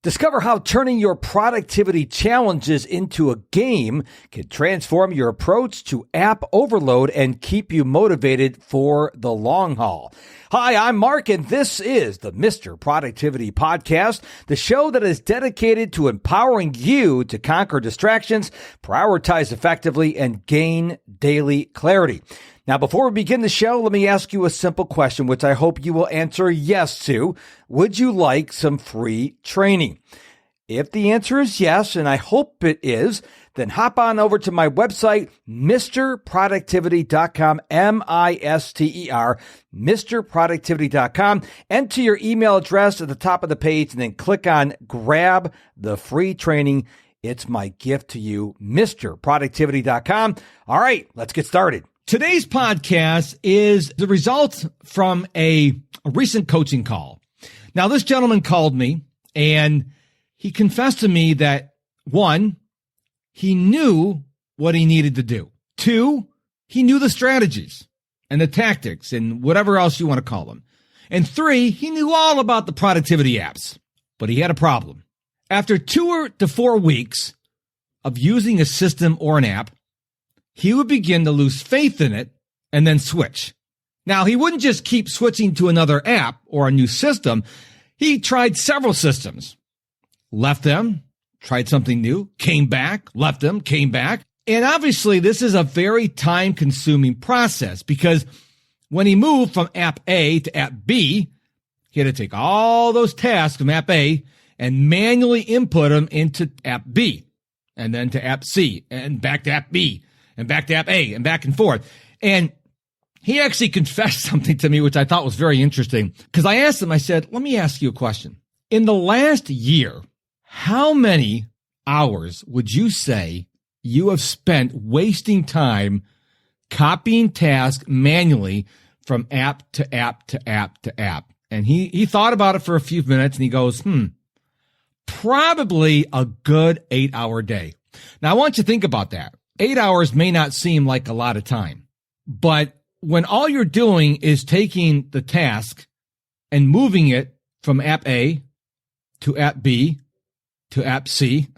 Discover how turning your productivity challenges into a game can transform your approach to app overload and keep you motivated for the long haul. Hi, I'm Mark, and this is the Mr. Productivity Podcast, the show that is dedicated to empowering you to conquer distractions, prioritize effectively, and gain daily clarity. Now, before we begin the show, let me ask you a simple question, which I hope you will answer yes to. Would you like some free training? If the answer is yes, and I hope it is, then hop on over to my website, MrProductivity.com, M-I-S-T-E-R, MrProductivity.com. Enter your email address at the top of the page and then click on Grab the Free Training. It's my gift to you, MrProductivity.com. All right, let's get started. Today's podcast is the result from a recent coaching call. Now, this gentleman called me and he confessed to me that, one, he knew what he needed to do. Two, he knew the strategies and the tactics and whatever else you want to call them. And three, he knew all about the productivity apps, but he had a problem. After 2 to 4 weeks of using a system or an app, he would begin to lose faith in it and then switch. Now, he wouldn't just keep switching to another app or a new system. He tried several systems, left them, tried something new, came back, left them, came back. And obviously, this is a very time-consuming process because when he moved from app A to app B, he had to take all those tasks from app A and manually input them into app B, and then to app C, and back to app B, and back to app A, and back and forth. And he actually confessed something to me, which I thought was very interesting, because I asked him, I said, let me ask you a question. In the last year, how many hours would you say you have spent wasting time copying tasks manually from app to app to app to app? And he thought about it for a few minutes, and he goes, probably a good 8-hour day. Now, I want you to think about that. 8 hours may not seem like a lot of time, but when all you're doing is taking the task and moving it from app A to app B to app C,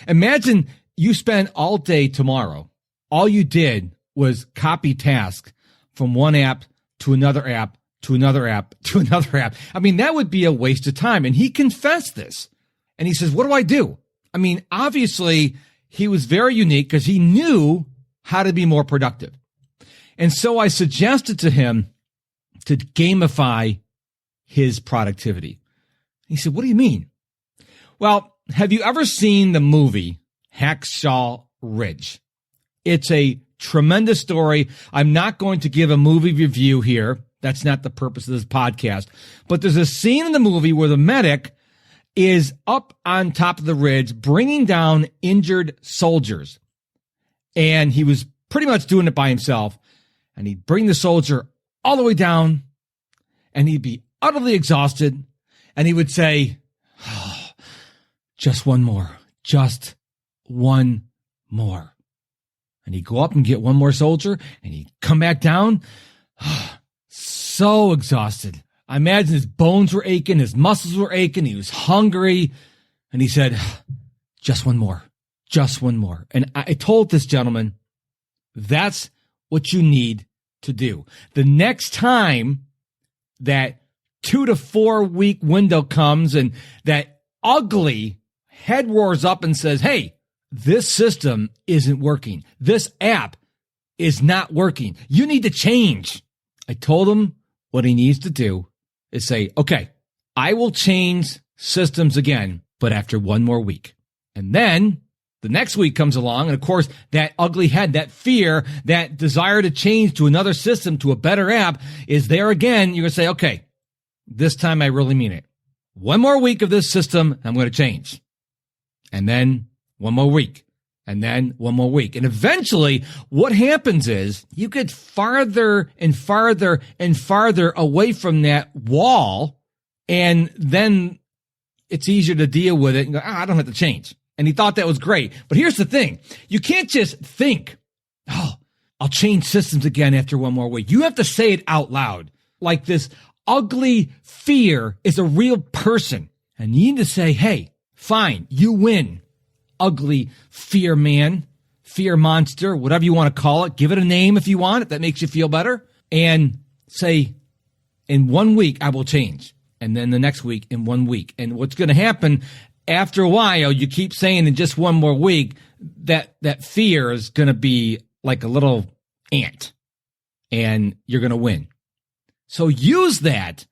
imagine you spend all day tomorrow. All you did was copy tasks from one app to another app to another app to another app. I mean, that would be a waste of time. And he confessed this. And he says, what do I do? I mean, obviously, he was very unique because he knew how to be more productive. And so I suggested to him to gamify his productivity. He said, what do you mean? Well, have you ever seen the movie Hacksaw Ridge? It's a tremendous story. I'm not going to give a movie review here. That's not the purpose of this podcast. But there's a scene in the movie where the medic is up on top of the ridge, bringing down injured soldiers. And he was pretty much doing it by himself. And he'd bring the soldier all the way down, and he'd be utterly exhausted. And he would say, just one more, just one more. And he'd go up and get one more soldier, and he'd come back down, so exhausted. I imagine his bones were aching, his muscles were aching, he was hungry, and he said, just one more, just one more. And I told this gentleman, that's what you need to do. The next time that 2 to 4 week window comes and that ugly head roars up and says, hey, this system isn't working. This app is not working. You need to change. I told him what he needs to do is say, okay, I will change systems again, but after one more week. And then the next week comes along, and of course, that ugly head, that fear, that desire to change to another system, to a better app is there again. You're going to say, okay, this time I really mean it. One more week of this system, I'm going to change. And then one more week. And then one more week. And eventually, what happens is you get farther and farther and farther away from that wall, and then it's easier to deal with it and go, I don't have to change. And he thought that was great. But here's the thing. You can't just think, I'll change systems again after one more week. You have to say it out loud. Like this ugly fear is a real person. And you need to say, hey, Fine, you win. Ugly fear man, fear monster, whatever you want to call it. Give it a name if you want, if that makes you feel better. And say, in 1 week, I will change. And then the next week, in 1 week. And what's going to happen after a while, you keep saying in just one more week, that fear is going to be like a little ant. And you're going to win. So use that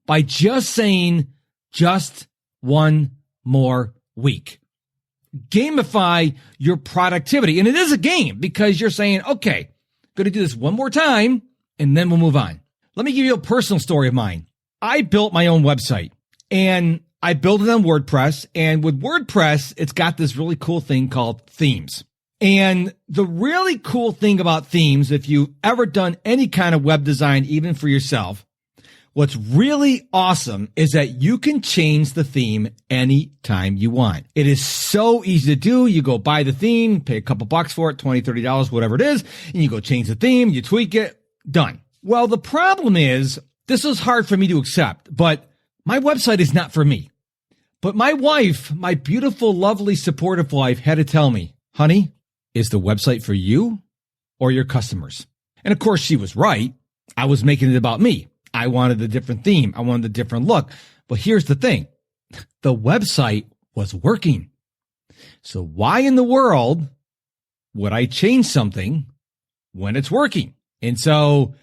by just saying just 1 more week. Gamify your productivity. And it is a game because you're saying, okay, going to do this one more time and then we'll move on. Let me give you a personal story of mine. I built my own website and I built it on WordPress. And with WordPress, it's got this really cool thing called themes. And the really cool thing about themes, if you've ever done any kind of web design, even for yourself, what's really awesome is that you can change the theme anytime you want. It is so easy to do. You go buy the theme, pay a couple bucks for it, $20, $30, whatever it is, and you go change the theme, you tweak it, done. Well, the problem is, this is hard for me to accept, but my website is not for me. But my wife, my beautiful, lovely, supportive wife, had to tell me, honey, is the website for you or your customers? And of course, she was right. I was making it about me. I wanted a different theme. I wanted a different look. But here's the thing. The website was working. So why in the world would I change something when it's working? And so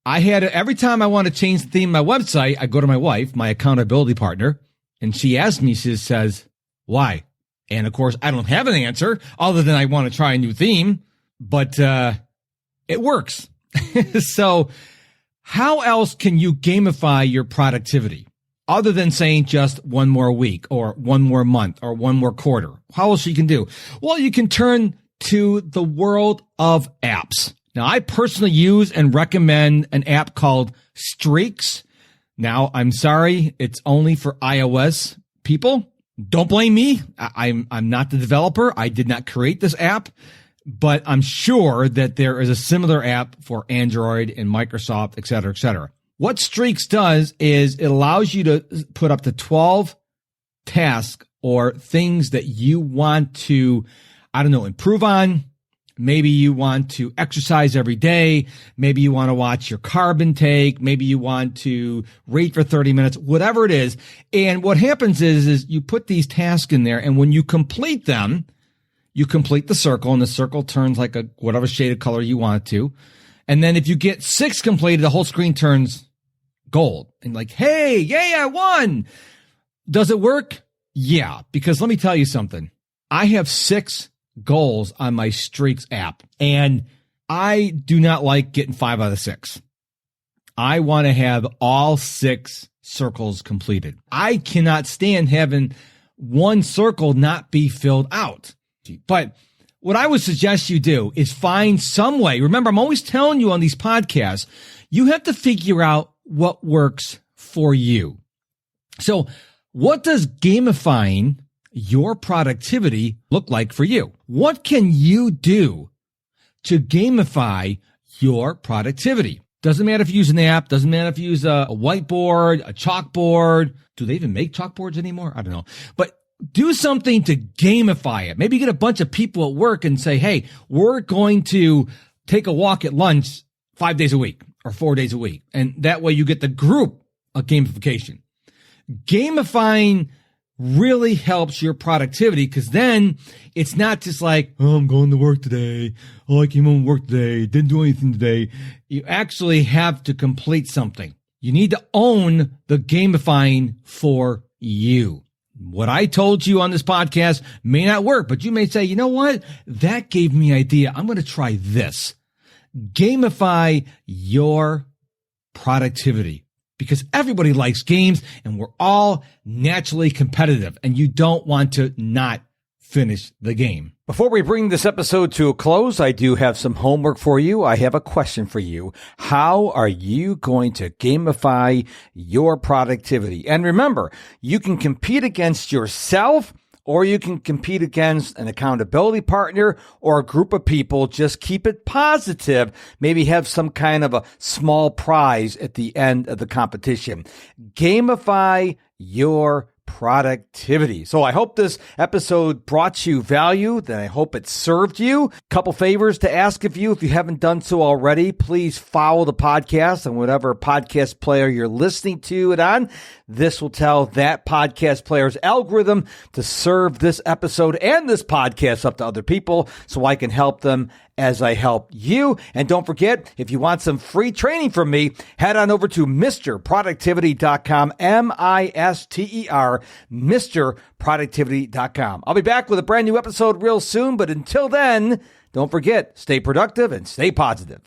I had every time I want to change the theme of my website, I go to my wife, my accountability partner, and she asks me, she says, why? And of course, I don't have an answer other than I want to try a new theme, but it works. So how else can you gamify your productivity other than saying just 1 more week or 1 more month or 1 more quarter? How else you can do? Well, you can turn to the world of apps. Now, I personally use and recommend an app called Streaks. Now, I'm sorry, it's only for iOS people. Don't blame me. I'm not the developer. I did not create this app, but I'm sure that there is a similar app for Android and Microsoft, et cetera, et cetera. What Streaks does is it allows you to put up to 12 tasks or things that you want to, improve on. Maybe you want to exercise every day. Maybe you want to watch your carb intake. Maybe you want to read for 30 minutes, whatever it is. And what happens is you put these tasks in there, and when you complete them, you complete the circle, and the circle turns like whatever shade of color you want it to. And then if you get 6 completed, the whole screen turns gold. And like, hey, yay, I won. Does it work? Yeah, because let me tell you something. I have 6 goals on my Streaks app, and I do not like getting 5 out of 6. I want to have all 6 circles completed. I cannot stand having one circle not be filled out. But what I would suggest you do is find some way. Remember, I'm always telling you on these podcasts, you have to figure out what works for you. So what does gamifying your productivity look like for you? What can you do to gamify your productivity? Doesn't matter if you use an app, doesn't matter if you use a whiteboard, a chalkboard. Do they even make chalkboards anymore? I don't know. But do something to gamify it. Maybe get a bunch of people at work and say, hey, we're going to take a walk at lunch 5 days a week or 4 days a week. And that way you get the group of gamification. Gamifying really helps your productivity, because then it's not just like, oh, I'm going to work today. Oh, I came home from work today. Didn't do anything today. You actually have to complete something. You need to own the gamifying for you. What I told you on this podcast may not work, but you may say, you know what? That gave me an idea. I'm going to try this. Gamify your productivity. Because everybody likes games and we're all naturally competitive, and you don't want to not finish the game. Before we bring this episode to a close, I do have some homework for you. I have a question for you. How are you going to gamify your productivity? And remember, you can compete against yourself, or you can compete against an accountability partner or a group of people. Just keep it positive. Maybe have some kind of a small prize at the end of the competition. Gamify your productivity. So I hope this episode brought you value. Then I hope it served you. Couple favors to ask of you. If you haven't done so already, please follow the podcast on whatever podcast player you're listening to it on. This will tell that podcast player's algorithm to serve this episode and this podcast up to other people so I can help them as I help you. And don't forget, if you want some free training from me, head on over to MrProductivity.com, M-I-S-T-E-R, MrProductivity.com. I'll be back with a brand new episode real soon, but until then, don't forget, stay productive and stay positive.